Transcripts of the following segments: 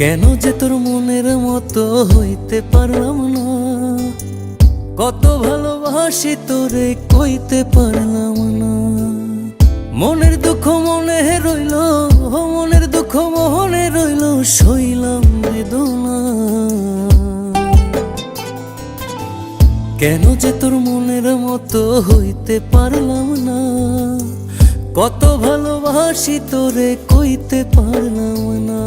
কেন যে তোর মনের মতো হইতে পারলাম না, কত ভালোবাসি তোরে কইতে পারলাম না। মনের দুঃখ মনে রইল, মনের দুঃখ মনে রইল, সইলাম বেদনা। কেন যে তোর মনের মতো হইতে পারলাম না, কত ভালোবাসি তোরে কইতে পারলাম না।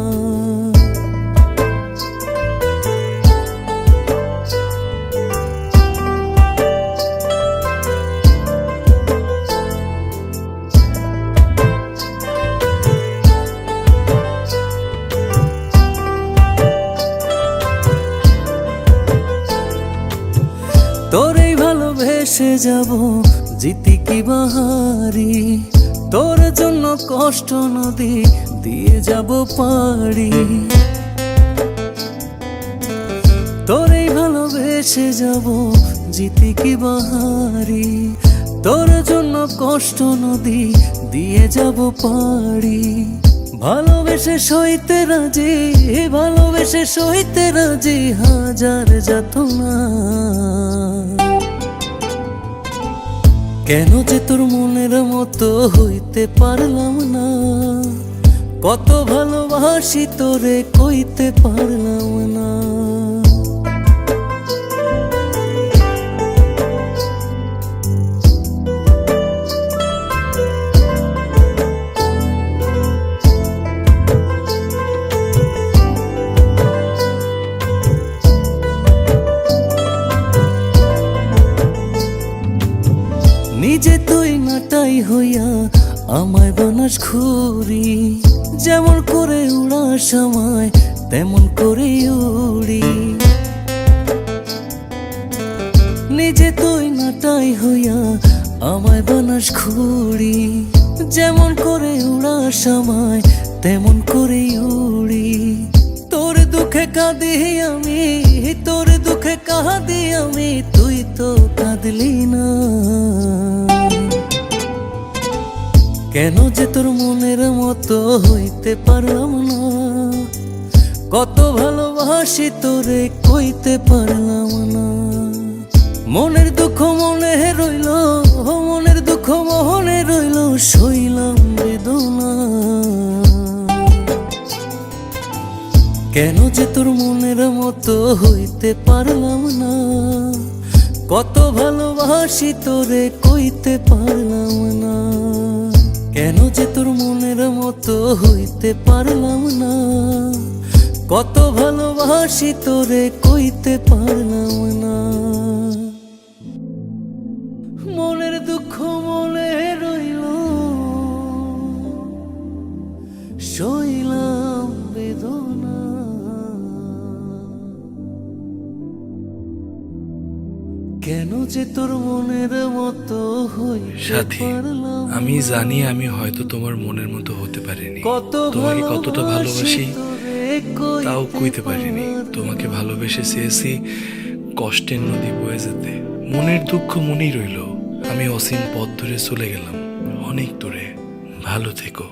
তোরেই ভালোবেসে যাব জিতি কি বাহারি, তোর জন্য কষ্ট নদী দিয়ে যাব পাড়ি। তোরেই ভালোবেসে যাব জিতি কি বাহারি, তোর জন্য কষ্ট নদী দিয়ে যাব পাড়ি। ভালোবেসে সইতে রাজি, ভালোবেসে সইতে রাজি হাজার যাতনা। কেন যে তোর মনের মতো হইতে পারলাম না, কত ভালোবাসি তোরে কইতে পারলাম না। নিজে তুই নাটাই হইয়া আমায় বানাস ঘুরি, যেমন করে উড়ার সময় তেমন করে উড়ি। নিজে তুই নাটাই হইয়া আমায় বানাস ঘুরি, যেমন করে উড়ার সময় তেমন করে উড়ি। তোর দুঃখে কাঁদি আমি, তোর দুঃখে কাঁদি আমি, তুই তো কাঁদলি না। কেন যে তোর মনের মতো হইতে পারলাম না, কত ভালোবাসি তোরে কইতে পারলাম না। মনের দুঃখ মনে রইল, মনের দুঃখ মনে রইল, সইলাম বেদনা। কেন যে তোর মনের মতো হইতে পারলাম না, কত ভালোবাসি তোরে কইতে পারলাম না। কেন যে তোর মনের মতো হইতে পারলাম না, কত ভালোবাসি তোরে কইতে পারলাম না। মনের দুঃখ মনে রইল, সইলাম বেদনা। কেন যে তোর মনের মতো সাথী, আমি জানি আমি হয়তো তোমার মনের মতো হতে পারিনি, তোমাকে কতটা ভালোবাসি তাও কইতে পারিনি। তোমাকে ভালোবেসে চেয়েছি কষ্টের নদী বয়ে যেতে, মনের দুঃখ মনেই রইল। আমি অসীম পথ ধরে চলে গেলাম অনেক দূরে। ভালো থেকো।